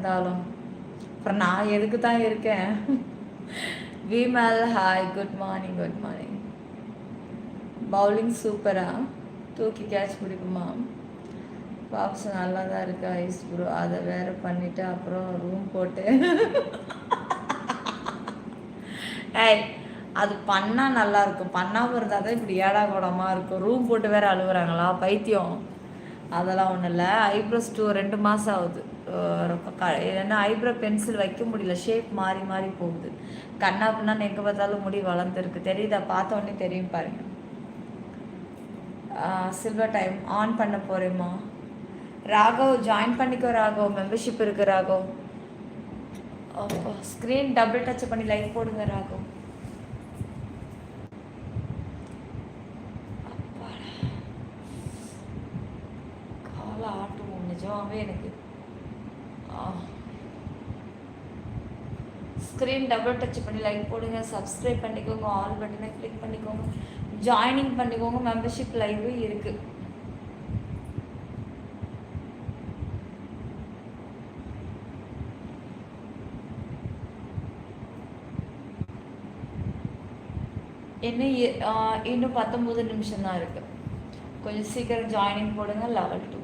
இருந்தாலும் அப்புறம் நான் எதுக்கு தான் இருக்கேன். Vimal hi, good morning good morning. Bowling சூப்பரா, தூக்கி கேட்ச் பிடிக்குமா? பாப்ஸ் நல்லா தான் இருக்கு ஐஸ் ப்ரோ. அதை வேற பண்ணிட்டு அப்புறம் ரூம் போட்டு ஏய், அது பண்ணால் நல்லா இருக்கும், பண்ணாமல் இருந்தால் தான் இப்படி ஏடா கூடமாக இருக்கும். ரூம் போட்டு வேற அழுகுறாங்களா பைத்தியம். அதெல்லாம் ஒன்றும் இல்லை. ஐப்ரோஸ் 2 மாதம் ஆகுது. ஏன்னா ஐப்ரோ பென்சில் வைக்க முடியல, ஷேப் மாறி மாறி போகுது. கண்ணா பின்னான்னு எங்கே பார்த்தாலும் முடி வளர்ந்துருக்கு, தெரியுதா? பார்த்த உடனே தெரியும் பாருங்க. சில்வர் டைம் ஆன் பண்ண போகிறேம்மா. ராகவ் ஜாயின் பண்ணிக்கோ ராகவ், மெம்பர்ஷிப் இருக்கு ராகவ். ஸ்க்ரீன் டபுள் டச் பண்ணி லைக் போடுங்க ராகவ். காலை ஆட்டுவோம் நிஜமாவே எனக்கு. ஸ்க்ரீன் டபுள் டச் பண்ணி லைக் போடுங்க, சப்ஸ்கிரைப் பண்ணிக்கோங்க, ஆல் பட்டனை கிளிக் பண்ணிக்கோங்க, ஜாயினிங் பண்ணிக்கோங்க. மெம்பர்ஷிப் லைவ் இருக்கு. இன்னும் 19 நிமிஷம் தான் இருக்கு. கொஞ்சம் சீக்கிரம் ஜாயினிங் போடுங்க. லெவல் 2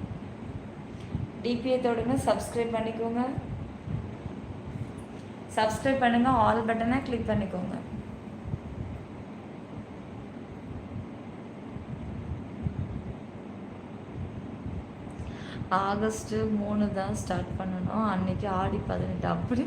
டிபிஏ தொடுங்க, சப்ஸ்கிரைப் பண்ணிக்கோங்க, சப்ஸ்கிரைப் பண்ணுங்க, ஆல் பட்டனை கிளிக் பண்ணிக்கோங்க. ஆகஸ்ட் 3 தான் ஸ்டார்ட் பண்ணணும், அன்னைக்கு ஆடி 18 அப்படி.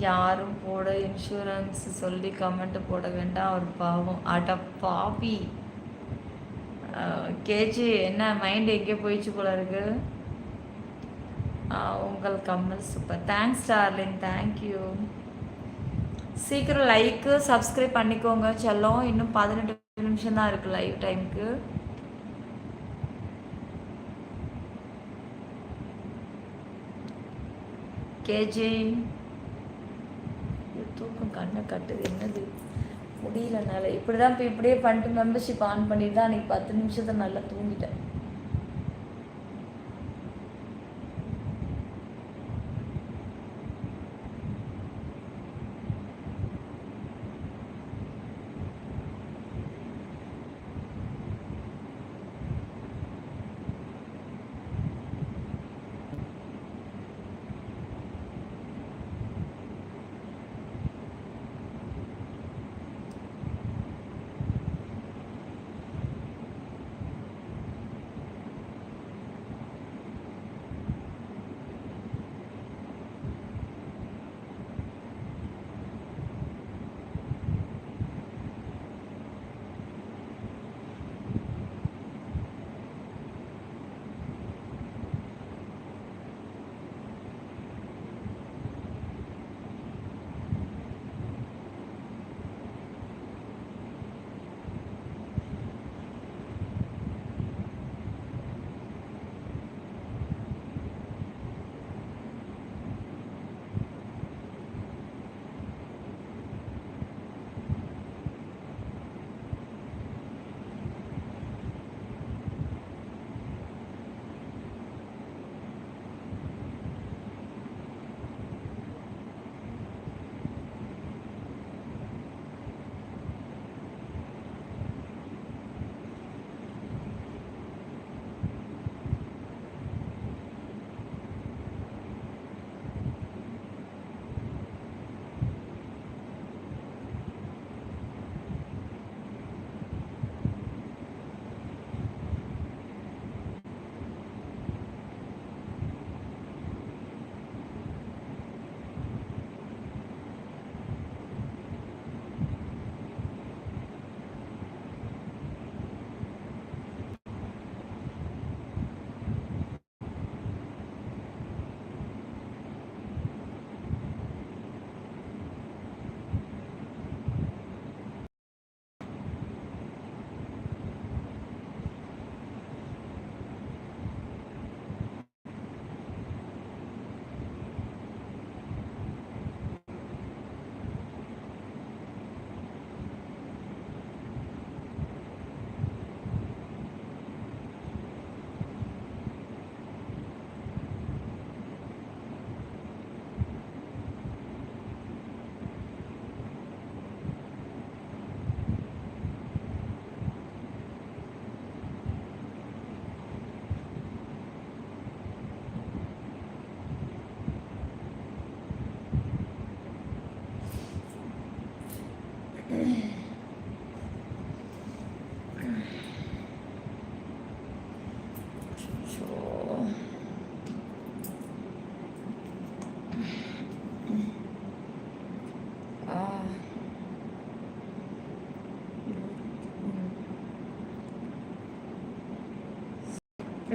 யாரும் போட இன்சூரன்ஸ் சொல்லி கமெண்ட் போட வேண்டாம், அவர் பாவம். அட பாப்பி கேஜி, என்ன மைண்ட் எங்கே போயிடுச்சு போல இருக்கு. உங்கள் கம்மல் சூப்பர், தேங்க்ஸ் டார்லிங், தேங்க்யூ. சீக்கிரம் லைக்கு சப்ஸ்கிரைப் பண்ணிக்கோங்க செல்லம். இன்னும் 18 நிமிஷம் தான் இருக்குது லைவ் டைமுக்கு. கேஜி தூக்கம் கண்ணை கட்டுது, என்னது முடியலனால இப்படி தான். இப்போ இப்படியே பண்ணிட்டு மெம்பர்ஷிப் ஆன் பண்ணிட்டு தான் அன்றைக்கி 10 நிமிஷத்தை நல்லா தூங்கிட்டேன்.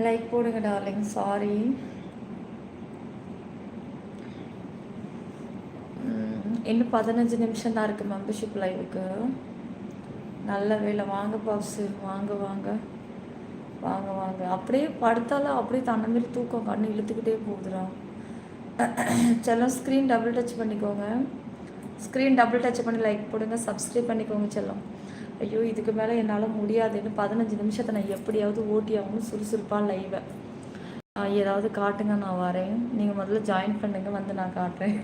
லைக் போடுங்க டார்லிங். சாரி. இன்னும் 15 நிமிஷம் தான் இருக்குது மெம்பர்ஷிப் லைவுக்கு. நல்ல வேலை. வாங்க பாப்ஸு, வாங்க வாங்க வாங்க வாங்க. அப்படியே படுத்தாலும் அப்படியே தன்னை மாரி தூக்கம் கண்ணு இழுத்துக்கிட்டே போகுதுடா. செல்லம் ஸ்க்ரீன் டபுள் டச் பண்ணிக்கோங்க. ஸ்க்ரீன் டபுள் டச் பண்ணி லைக் போடுங்க, சப்ஸ்கிரைப் பண்ணிக்கோங்க செல்லம். ஐயோ இதுக்கு மேலே என்னால் முடியாதுன்னு 15 நிமிஷத்தை நான் எப்படியாவது ஓட்டி ஆகணும் சுறுசுறுப்பாக லைவை. ஏதாவது காட்டுங்க, நான் வரேன். நீங்கள் முதல்ல ஜாயின் பண்ணுங்க, வந்து நான் காட்டுறேன்.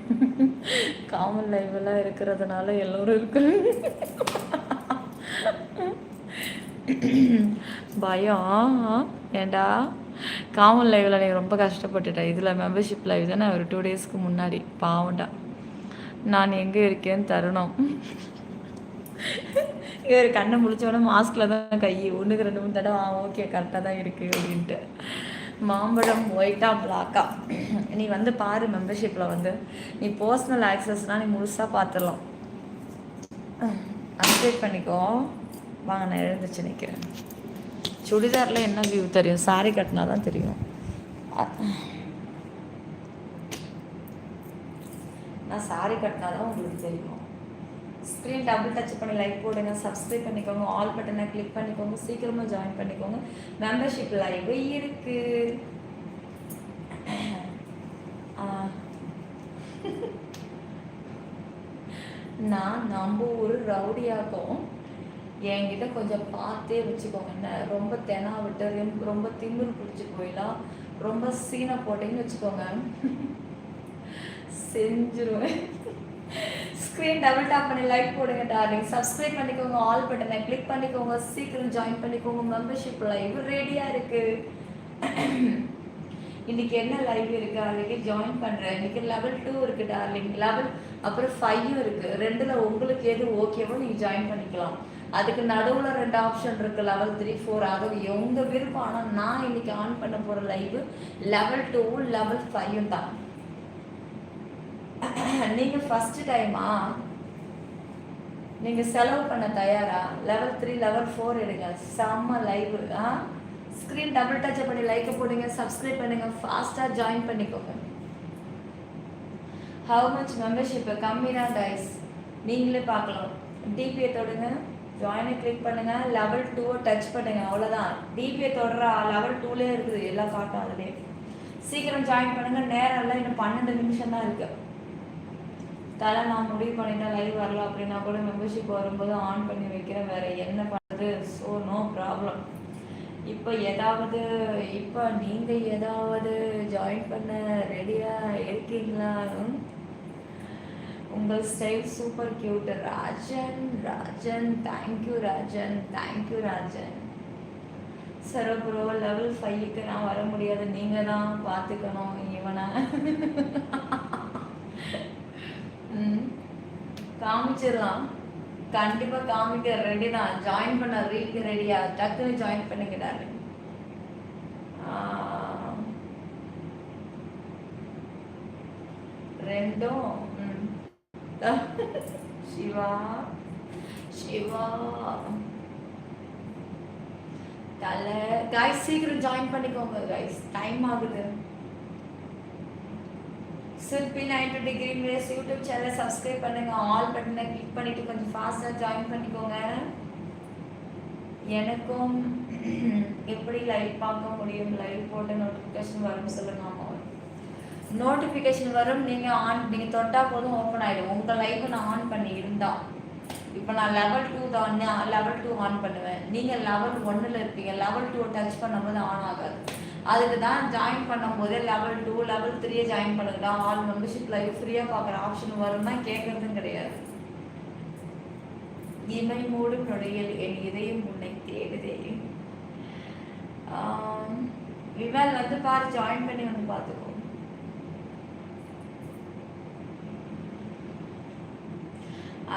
காமன் லைவெல்லாம் இருக்கிறதுனால எல்லோரும் இருக்கு. பயம் ஏண்டா காமன் லைவில் நீங்கள் ரொம்ப கஷ்டப்பட்டுட்டேன். இதில் மெம்பர்ஷிப் லைவ் தானே ஒரு 2 டேஸ்க்கு முன்னாடி. பாவண்டா நான் எங்கே இருக்கேன்னு தரணும். இவர் கண்ணை முடிச்சோடனே மாஸ்கில் தான் கை 1க்கு 2 3 தடவை ஓகே கரெக்டாக தான் இருக்குது அப்படின்ட்டு. மாம்பழம் ஒயிட்டா பிளாக்கா நீ வந்து பாரு. மெம்பர்ஷிப்பில் வந்து நீ பர்சனல் ஆக்சஸ்னால் நீ முழுசாக பார்த்துடலாம். அப்டேட் பண்ணிக்கோ. வாங்க நான் எழுந்துச்சு நிற்கிறேன். சுடிதாரில் என்ன வியூ தெரியும்? சாரி கட்டினா தான் தெரியும். நான் சாரி கட்டினா தான் உங்களுக்கு தெரியும். ஸ்க்ரீன் டபுள் டச் பண்ணி லைக் போடுங்க, சப்ஸ்கிரைப் பண்ணிக்கோங்க, ஆல் பட்டனை கிளிக் பண்ணிக்கோங்க, சீக்கிரமாக ஜாயின் பண்ணிக்கோங்க. மெம்பர்ஷிப் லைவ் இருக்கு. நான் நம்ம ஒரு ரவுடியாக்கும் என்கிட்ட கொஞ்சம் பார்த்தே வச்சுக்கோங்க. என்ன ரொம்ப தெனா விட்டு ரொம்ப திமிரு பிடிச்சி போயிடலாம். ரொம்ப சீனை போட்டீங்கன்னு வச்சுக்கோங்க, செஞ்சிருவேன். ஸ்க்ரீன் டபுள் டாப் பண்ணி லைக் போடுங்க டார்லிங், சப்ஸ்கிரைப் பண்ணிக்கோங்க, ஆல் பட்டனை கிளிக் பண்ணிக்கோங்க, சீக்கிரம் ஜாயின் பண்ணிக்கோங்க. மெம்பர்ஷிப் லைவ் ரெடியாக இருக்குது. இன்றைக்கி என்ன லைவ் இருக்குது அதுக்கு ஜாயின் பண்ணுறேன். இன்றைக்கி லெவல் 2 இருக்குது டார்லிங், லெவல் அப்புறம் 5 இருக்குது. 2ல் உங்களுக்கு எது ஓகேவோ நீங்கள் ஜாயின் பண்ணிக்கலாம். அதுக்கு நடுவில் 2 ஆப்ஷன் இருக்குது, லெவல் 3 4. அது உங்கள் விருப்பம். ஆனால் நான் இன்றைக்கி ஆன் பண்ண போகிற லைவ் லெவல் 2 லெவல் 5 தான். நீங்கள் ஃபஸ்ட்டு டைமா நீங்கள் செலவு பண்ண தயாரா? லெவல் 3 லெவல் 4 எடுங்க. செம்ம லைவ். ஸ்க்ரீன் டபுள் டச் பண்ணி லைக் போடுங்க, சப்ஸ்கிரைப் பண்ணுங்க, ஃபாஸ்ட்டாக ஜாயின் பண்ணிக்கோங்க. How much membership? கம்மி தான் கைஸ், நீங்களே பார்க்கலாம். டிபியை தொடுங்க, ஜாயினை கிளிக் பண்ணுங்க, லெவல் 2 டச் பண்ணுங்க, அவ்வளோதான். டிபியை தொடர லெவல் 2லே இருக்குது, எல்லாம் காட்டும் அதுலேயே. சீக்கிரம் ஜாயின் பண்ணுங்க. நேரம் இல்லை, இன்னும் 12 நிமிஷம் தான் இருக்குது. தலை நான் முடிவு பண்ணிட்டேன் லைவ் வரலாம் அப்படின்னா கூட மெம்பர்ஷிப் வரும்போது ஆன் பண்ணி வைக்கிறேன். வேறு என்ன பண்ணுறது? So no problem. இப்போ நீங்கள் ஏதாவது ஜாயின் பண்ண ரெடியாக இருக்கீங்களா? உங்கள் style super cute. Rajan thank you Rajan, thank you Rajan. சரி ப்ரோ, லெவல் 5க்கு நான் வர முடியாது, நீங்கள் தான் பார்த்துக்கணும் இவனை. காமிச்சிடலாம், கண்டிப்பாக காமிக்க ரெடி தான். ஜாயின் பண்ண ரீக்கு ரெடியா? டக்குன்னு ஜாயின் பண்ணிக்கிட்டாரு. ரெண்டும் சிவா தலை கைஸ், சீக்கிரம் ஜாயின் பண்ணிக்கோங்க கைஸ், டைம் ஆகுது. சிற்பி 90 டிகிரி மேஸ் யூடியூப் சேனலை சப்ஸ்கிரைப் பண்ணுங்க, ஆல் பட்டனை கிளிக் பண்ணிட்டு கொஞ்சம் ஃபாஸ்ட்டாக ஜாயின் பண்ணிக்கோங்க. எனக்கும் எப்படி லைவ் பார்க்க முடியும்? லைவ் போட்ட நோட்டிஃபிகேஷன் வரும் சொல்லுங்க. ஆமாம், நோட்டிஃபிகேஷன் வரும். நீங்கள் தொட்டால் போதும் ஓப்பன் ஆகிடும். உங்கள் லைவை நான் ஆன் பண்ணி இருந்தா, இப்போ நான் லெவல் 2 தான், லெவல் 2 ஆன் பண்ணுவேன். நீங்கள் லெவல் 1ல் இருப்பீங்க, லெவல் 2 டச் பண்ணும்போது ஆன் ஆகாது. அதுக்கு தான் ஜாயின் பண்ணும்போதே லெவல் 2 லெவல் 3 ஜாயின் பண்ணுங்கடா. ஆல் மெம்பர்ஷிப் லைவ் ஃப்ரீயாக பார்க்குற ஆப்ஷன் வரும்னா கேட்குறதும் கிடையாது. இமை மூடும் நொடியில் என் இதயம் உன்னை தேடுதே. விமல் வந்து பாரு, ஜாயின் பண்ணி வந்து பார்த்துக்கோ.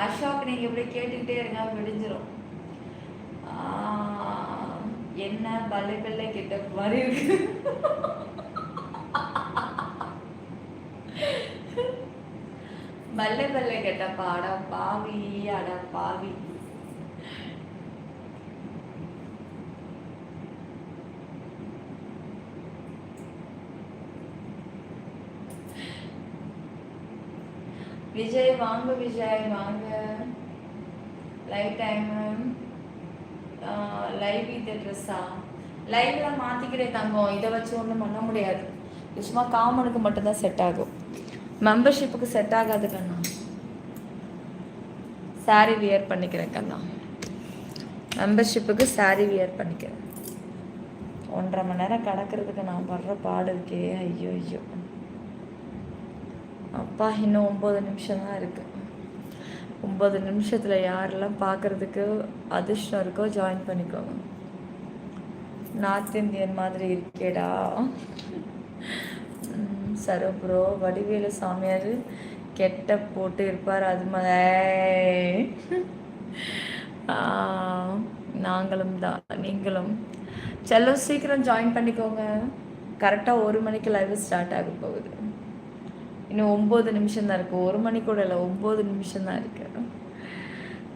அசோக் நீங்க இப்படி கேட்டுக்கிட்டே இருங்க, விடிஞ்சிரும். என்ன பல்லை பல்லை கிட்ட மாதிரி இருக்கு. பல்லை பல்லை கெட்டப்பா, அட பாவி, அட பாவி. விஜய் வாங்க, விஜய் வாங்க. லைவ் டைம் லைவ் இது ட்ரெஸ்ஸா லைவ்ல மாற்றிக்கிறே தங்கம். இதை வச்சு ஒன்றும் பண்ண முடியாது. சும்மா காமனுக்கு மட்டும்தான் செட் ஆகும், மெம்பர்ஷிப்புக்கு செட் ஆகாது கண்ணா. சாரீ வியர் பண்ணிக்கிறேன் கண்ணா, மெம்பர்ஷிப்புக்கு சாரீ வியர் பண்ணிக்கிறேன். 1.5 மணி நேரம் கிடக்கிறதுக்கு நான் படுற பாடு இருக்கே. ஐயோ ஐயோ அப்பா, இன்னும் 9 நிமிஷம் தான் இருக்குது. 9 நிமிஷத்தில் யாரெல்லாம் பார்க்குறதுக்கு அதிர்ஷ்டம் இருக்கோ ஜாயின் பண்ணிக்கோங்க. நார்த் இந்தியன் மாதிரி இருக்கேடா. சரோ ப்ரோ, வடிவேலு சாமியார் கெட்ட போட்டு இருப்பார், அது மாதிரி நாங்களும் தான், நீங்களும். செல்லோ சீக்கிரம் ஜாயின் பண்ணிக்கோங்க. கரெக்டாக 1 மணிக்கு லைவ் ஸ்டார்ட் ஆக போகுது. இன்னும் 9 நிமிஷம் தான் இருக்குது. 1 மணி கூட இல்லை, 9 நிமிஷம் தான் இருக்குது.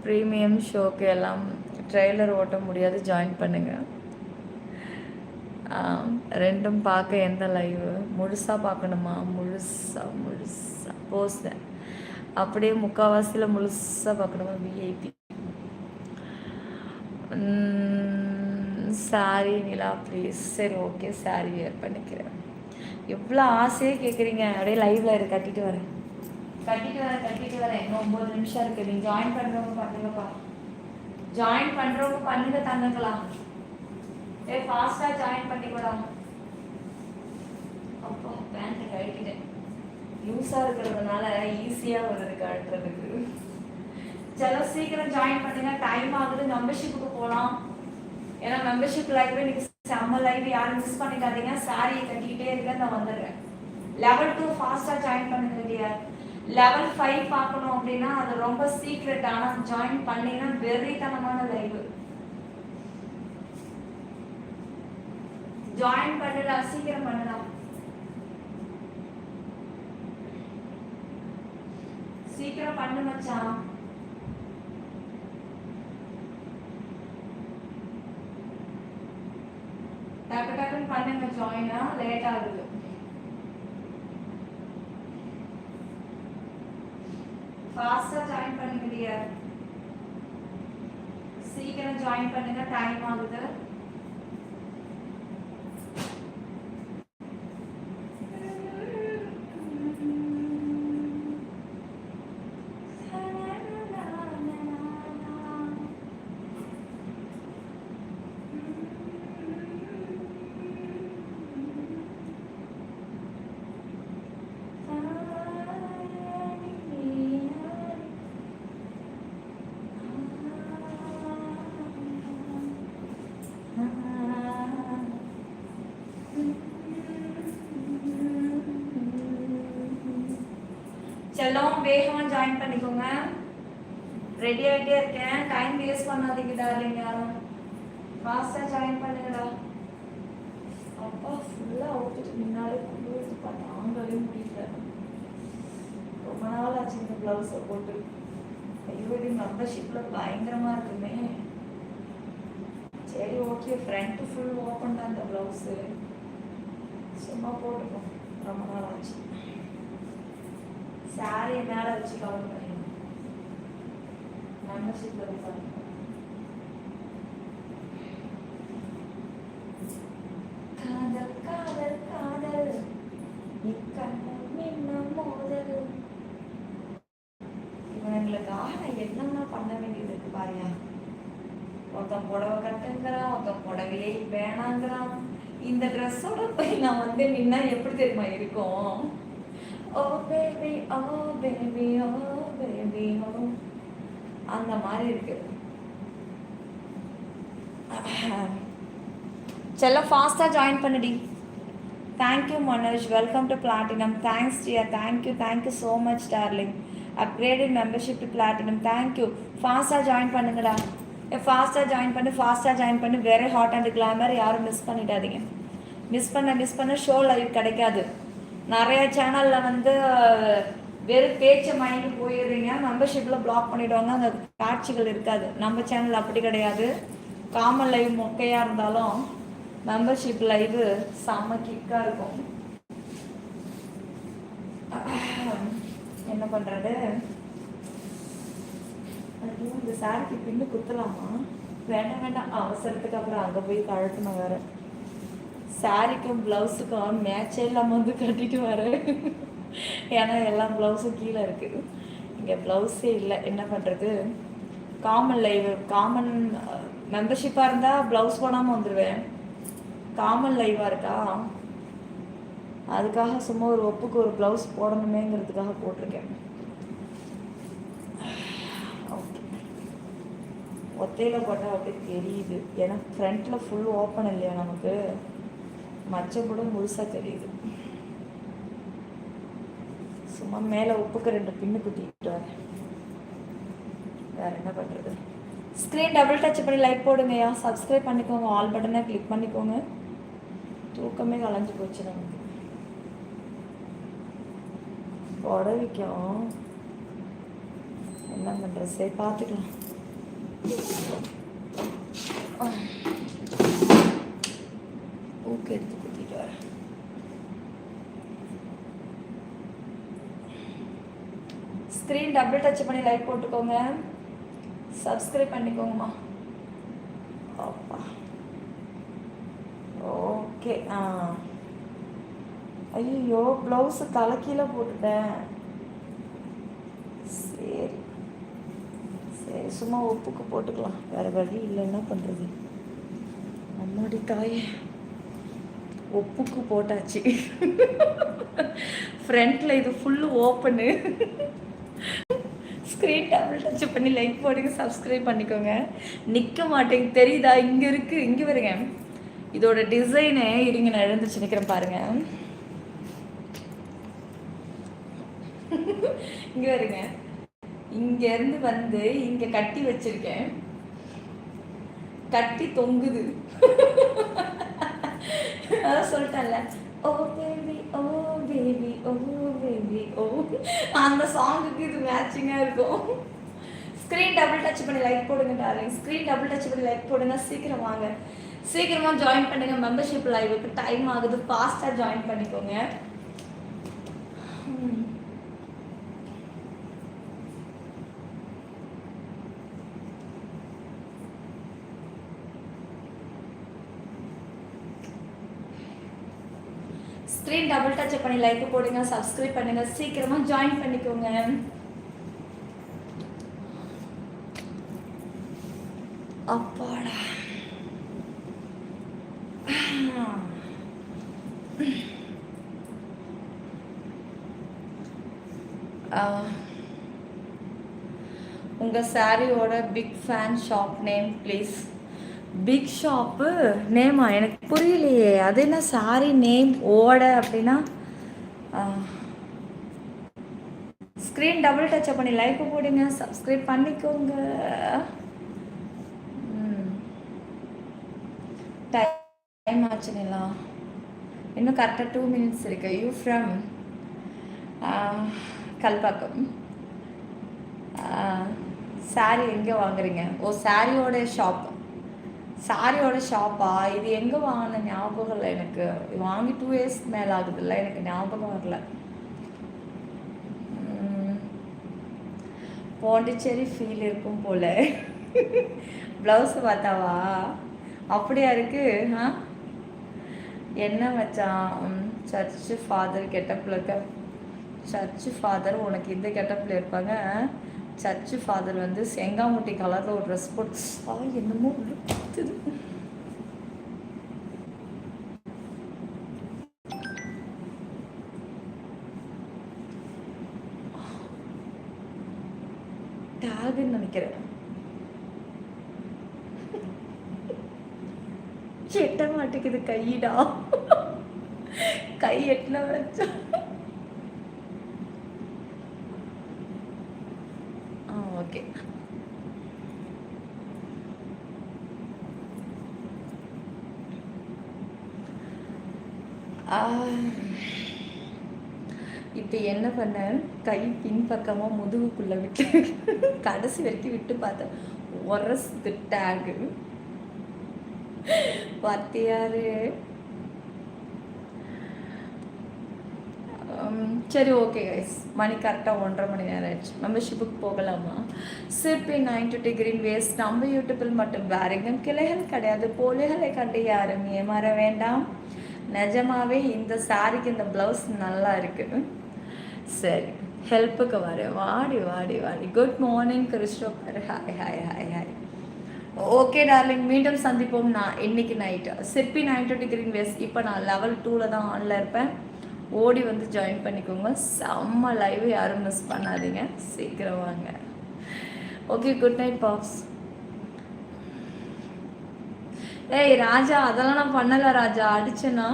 ப்ரீமியம் ஷோக்கு எல்லாம் ட்ரெய்லர் ஓட்ட முடியாது, ஜாயின் பண்ணுங்கள். ரெண்டும் பார்க்க எந்த லைவ் முழுசாக பார்க்கணுமா? முழுசாக போஸ்ட் அப்படியே முக்கால்வாசியில் முழுசாக பார்க்கணுமா? VIP sorry Nila please. சரி ஓகே, சாரி வியர் பண்ணிக்கிறேன். எவ்வளோ ஆசையே கேட்குறீங்க. அப்படியே லைவ்ல இரு, கட்டிட்டு வரேன். இன்னும் 9 நிமிஷம் இருக்குது. நீங்கள் ஜாயின் பண்ணுறவங்க பண்ணுங்கப்பா, ஜாயின் பண்ணுறவங்க பண்ணுங்க தங்கங்களா. ஃபாஸ்ட்டாக ஜாயின் பண்ணிக்கூடா. அப்போ பேண்ட் கழட்டிட்டேன், லூஸாக இருக்கிறதுனால ஈஸியாக வருது கழட்டுறதுக்கு. சில சீக்கிரம் ஜாயின் பண்ணுங்க, டைம் ஆகுது. மெம்பர்ஷிப்புக்கு போகலாம். ஏன்னா மெம்பர்ஷிப் லைவ் இன்னைக்கு செம்ம லைவ், யாரும் மிஸ் பண்ணிக்காதீங்க. சாரியை கட்டிக்கிட்டே இருக்க, நான் வந்துடுறேன். லெவல் 2 ஃபாஸ்ட்டாக ஜாயின் பண்ணுங்க இல்லையா. லெவல் 5 பார்க்கணும் அப்படின்னா அது ரொம்ப சீக்ரெட். ஆனால் ஜாயின் பண்ணீங்கன்னா வெறித்தனமான லைவ். ஜாயின் பண்ணுடா, சீக்கிரம் பண்ணுடா, சீக்கிரம் பண்ணு மச்சான். டக்கு டக்குன்னு பண்ணுங்க, ஜாயினா லேட் ஆகுது. ஃபாஸ்டா ஜாயின் பண்ணுங்க டியர், சீக்கிரம் ஜாயின் பண்ணுங்க, டைம் ஆகுது. செல்லம் வேகமாக ஜாயின் பண்ணிக்கோங்க. ரெடி ஆகிட்டே இருக்கேன், டைம் வேஸ்ட் பண்ணாதீங்க டார்லிங். யாரும் ஃபாஸ்ட்டாக ஜாயின் பண்ணுங்கடா. அப்பா ஃபுல்லாக அவுத்துட்டு முன்னாலே கொண்டு வந்து பார்த்தா தாங்கவே முடியல. ரொம்ப நாள் ஆச்சு இந்த ப்ளவுஸை போட்டு. ஐயோ இது மெம்பர்ஷிப்பில் பயங்கரமாக இருக்குமே. சரி ஓகே, ஃப்ரண்ட்டு ஃபுல் ஓப்பன் தான் இந்த ப்ளவுஸு, சும்மா போட்டுப்போம். ரொம்ப நாள் ஆச்சு. சாரியை மேலே வச்சு கவர் பண்ணிடணும். மெம்பர்ஷிப்பில் இருப்பாங்க. காதல் காதல் காதல் மோதல். இவங்களுக்காக நான் என்னென்ன பண்ண வேண்டியது இருக்கு பாரியா. ஒருத்தன் புடவை கட்டுங்கிறான், ஒருத்தன் புடவையே வேணாங்கிறான். இந்த ட்ரெஸ்ஸோட போய் நான் வந்து நின்னா எப்படி தெரியுமா இருக்கும்? Oh baby, oh baby, oh baby, oh அந்த மாதிரி இருக்கு. செல்லம் ஃபாஸ்ட்டாக ஜாயின் பண்ணுடி. Thank you Manoj, welcome to platinum. Thanks Diya, thank you so much darling. Upgraded membership to platinum. Thank you. ஃபாஸ்ட்டாக ஜாயின் பண்ணுங்கடா. ஃபாஸ்ட்டாக ஜாயின் பண்ணி வெரி ஹாட் அண்ட் கிளாமர். யாரும் மிஸ் பண்ணிடாதீங்க. மிஸ் பண்ண ஷோ லைவ் கிடைக்காது. நிறைய சேனலில் வந்து வெறும் பேச்சை மைண்டு போயிடுறீங்க, மெம்பர்ஷிப்பில் பிளாக் பண்ணிவிடுவாங்க, அந்த காட்சிகள் இருக்காது. நம்ம சேனல் அப்படி கிடையாது. காமன் லைவ் மொக்கையாக இருந்தாலும் மெம்பர்ஷிப் லைவு செம்ம கிக்காக இருக்கும். என்ன பண்ணுறது? இந்த சாரிக்கு பின்னு குத்தலாமா? வேண்டாம், அவசரத்துக்கு அப்புறம் அங்கே போய் கழட்டணும். வேறு சாரிக்கும் ப்ளவுஸுக்கும் மேட்சே இல்லாமல் வந்து கட்டிட்டு வரேன். ஏன்னா எல்லாம் ப்ளவுஸும் கீழே இருக்குது, இங்கே ப்ளவுஸே இல்லை. என்ன பண்ணுறது? காமன் லைவ், காமன் மெம்பர்ஷிப்பாக இருந்தால் ப்ளவுஸ் போடாமல் வந்துடுவேன். காமன் லைவாக இருக்கா, அதுக்காக சும்மா ஒரு ஒப்புக்கு ஒரு ப்ளவுஸ் போடணுமேங்கிறதுக்காக போட்டிருக்கேன். ஓகே, ஒத்தையில் போட்டால் அப்படி தெரியுது. ஏன்னா ஃப்ரண்ட்டில் ஃபுல் ஓப்பன் இல்லையா, நமக்கு மச்சம் கூட முழுசாக தெரியுது. சும்மா மேலே உப்புக்கு 2 பின்னு குத்திக்கிட்டு வரேன். வேறு என்ன பண்ணுறது? ஸ்க்ரீன் டபுள் டச் பண்ணி லைக் போடுங்கய்யா, சப்ஸ்கிரைப் பண்ணிக்கோங்க, ஆல் பட்டனை கிளிக் பண்ணிக்கோங்க. தூக்கமே கலைஞ்சு போச்சு நமக்கு. உடவிக்கும் என்ன பண்ணுறது? சரி பார்த்துக்கலாம். ஊக்கு எடுத்து குத்திட்டு வரேன். ஸ்க்ரீன் டபுள் டச் பண்ணி லைக் போட்டுக்கோங்க, சப்ஸ்கிரைப் பண்ணிக்கோங்கம்மா. அப்பா ஓகே. ஐயோ, ப்ளவுஸு தலைக்கீழே போட்டுட்டேன். சரி சும்மா உப்புக்கு போட்டுக்கலாம், வேறு வழி இல்லை. என்ன பண்ணுறது? அம்மாடி தாயே, உப்புக்கு போட்டாச்சு. ஃப்ரண்ட்டில் இது full open. Screen double touch பண்ணி லைக் போடுங்க, சப்ஸ்கிரைப் பண்ணிக்கோங்க. நிற்க மாட்டேங்க, தெரியுதா? இங்கே இருக்குது, இங்கே வருங்க. இதோட டிசைனு இருங்க, நான் எழுந்துச்சு நிற்கிறேன் பாருங்க. இங்கே வருங்க, இங்கேருந்து வந்து இங்கே கட்டி வச்சிருக்கேன், கட்டி தொங்குது. அதான் சொல்லிட்டேன்ல, ஓ baby oh baby oh baby oh, அந்த சாங்குக்கு இது மேட்சிங்காக இருக்கும். ஸ்க்ரீன் டபுள் டச் பண்ணி லைக் போடுங்க டார்லிங். ஸ்க்ரீன் டபுள் டச் பண்ணி லைக் போடுங்க. சீக்கிரம் வாங்க, சீக்கிரமாக ஜாயின் பண்ணுங்க. மெம்பர்ஷிப் லைவுக்கு டைம் ஆகுது, ஃபாஸ்ட்டாக ஜாயின் பண்ணிக்கோங்க. ஸ்க்ரீன் டபுள் டச் பண்ணி லைக் போடுங்க, சப்ஸ்கிரைப் பண்ணுங்க, சீக்கிரமாக ஜாயின் பண்ணிக்கோங்க. அப்பாடா, உங்கள் சாரியோட big fan shop name please. Big shop நேமா? எனக்கு புரியலையே. அது என்ன சாரி நேம் ஓட அப்படின்னா? ஸ்க்ரீன் டபுள் டச் பண்ணி லைக் போடுங்க, சப்ஸ்கிரைப் பண்ணிக்கோங்க. டைம் ஆச்சுங்களா? இன்னும் கரெக்டாக 2 minutes இருக்கு. You from Kalpakkam. சாரி எங்கே வாங்குறீங்க? ஓ, சாரியோட ஷாப். சாரியோட ஷாப்பா? இது எங்கே வாங்கின ஞாபகம் இல்லை எனக்கு. வாங்கி 2 years மேலே ஆகுதுல்ல, எனக்கு ஞாபகம் வரல. பாண்டிச்சேரி ஃபீல் இருக்கும் போல. ப்ளவுஸு பார்த்தாவா? அப்படியா இருக்கு? என்ன மச்சான், சர்ச்சு ஃபாதர் கெட்டப்பில் இருக்க. சர்ச்சு ஃபாதர் உனக்கு இந்த கெட்டப்பில் இருப்பாங்க. சர்ச்சு ஃபாதர் வந்து செங்காமுட்டி கலரில் ஒரு ட்ரெஸ் போட்டு என்னமோ பார்த்துது. டேகுன்னு நினைக்கிறேன். எட்ட மாட்டேங்குது கையிடா. கை எட்டின வச்சோம். ஓகே. இப்போ என்ன பண்ணேன், கை பின்பக்கமாக முதுகுக்குள்ளே விட்டு கடைசி வரைக்கும் விட்டு பார்த்தேன். உரசு டேகு பார்த்தியாரு. சரி ஓகே கைஸ், மணி கரெக்டாக 1:30 மணி நேரம் ஆயிடுச்சு. மெம்பர்ஷிப்புக்கு போகலாமா? சிற்பி 920 கிரீன் வேஸ்ட் நம்ம யூடியூப்பில் மட்டும் வேற எங்கும் கிளைகள் கிடையாது. போலிகளை கண்டு யாரும் ஏமாற வேண்டாம். நிஜமாவே இந்த சாரிக்கு இந்த ப்ளவுஸ் நல்லா இருக்கு. சரி, ஹெல்ப்புக்கு வரேன். வாடி வாடி வாடி. Good morning Christopher. Hi hi hi hi. Okay darling, மீண்டும் சந்திப்போம். நான் இன்னைக்கு நைட்டு சிற்பி 920 கிரீன் வேஸ்ட். இப்போ நான் லெவல் 2 தான் ஆனில் இருப்பேன். ஓடி வந்து ஜாயின் பண்ணிக்கோங்க. செம்ம லைவ், யாரும் மிஸ் பண்ணாதீங்க. சீக்கிரம் வாங்க. Okay, good night pops. ஏய் ராஜா, அதெல்லாம் நான் பண்ணலை ராஜா, அடிச்சேன்னா.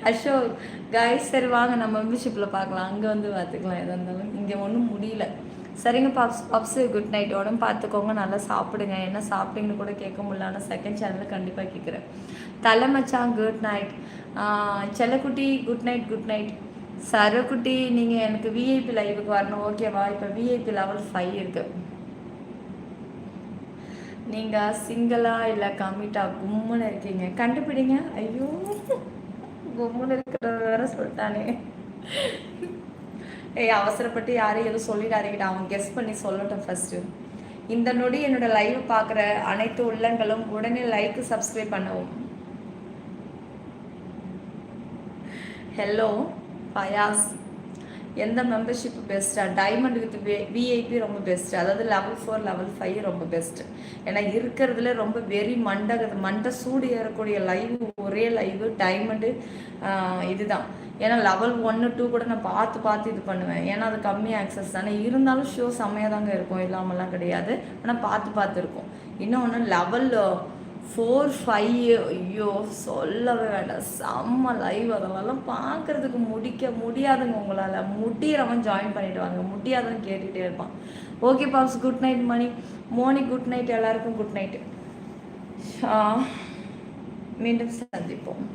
அஷோக் கைஸ், சரி வாங்க நம்ம மெம்பர்ஷிப்பில் பார்க்கலாம். அங்கே வந்து பார்த்துக்கலாம் எதாக இருந்தாலும். இங்கே ஒன்றும் முடியல. சரிங்க பாப்ஸ். பாப்ஸு குட் நைட். உடம்பு பார்த்துக்கோங்க, நல்லா சாப்பிடுங்க. என்ன சாப்பிட்டீங்கன்னு கூட கேட்க முடியல, ஆனால் செகண்ட் சேனலில் கண்டிப்பாக கேட்குறேன். தலைமச்சான் குட் நைட். செல்லக்குட்டி குட் நைட். Good night. சரக்குட்டி, நீங்கள் எனக்கு விஐபி லைவுக்கு வரணும், ஓகேவா? இப்போ விஐபி லெவல் 5 இருக்குது. நீங்கள் சிங்கிளா இல்லை கம்மிட்டா? கும்முன்னு இருக்கீங்க, கண்டுபிடிங்க. ஐயோ, கும்முன்னு இருக்கிற வேற சொல்லிட்டானே. ஏய், அவசரப்பட்டு யாரையும் எதுவும் சொல்லிடாதீங்கடா, அவன் கெஸ் பண்ணி சொல்லட்டும் ஃபர்ஸ்ட்டு. இந்த நொடி என்னோட லைவ் பார்க்குற அனைத்து உள்ளங்களும் உடனே லைக் சப்ஸ்கிரைப் பண்ணவும். ஹலோ பயாஸ், எந்த மெம்பர்ஷிப் பெஸ்ட்டாக? டைமண்ட் வித் விஐபி ரொம்ப பெஸ்ட்டு. அதாவது லெவல் 4 லெவல் 5 ரொம்ப பெஸ்ட்டு. ஏன்னா இருக்கிறதுல ரொம்ப வெறி மண்டை சூடு ஏறக்கூடிய லைவ் ஒரே லைவ் டைமண்டு இதுதான். ஏன்னா லெவல் 1 2 கூட நான் பார்த்து இது பண்ணுவேன். ஏன்னா அது கம்மி ஆக்சஸ் தானே. இருந்தாலும் ஷோ செம்மையாக தாங்க இருக்கும், இல்லாமலாம் கிடையாது. ஆனால் பார்த்து இருக்கும். இன்னொன்று லெவல் 4 5, ஐயோ சொல்லவே வேண்டாம், செம்ம லைவ். அதெல்லாம் பார்க்குறதுக்கு முடியாதுங்க. உங்களால் முடியறவன் ஜாயின் பண்ணிட்டு வாங்க, முடியாதுன்னு கேட்டுகிட்டே இருப்பான். Okay pops, good night. Moni good night. எல்லாருக்கும் குட் நைட்டு. மீண்டும் சந்திப்போம்.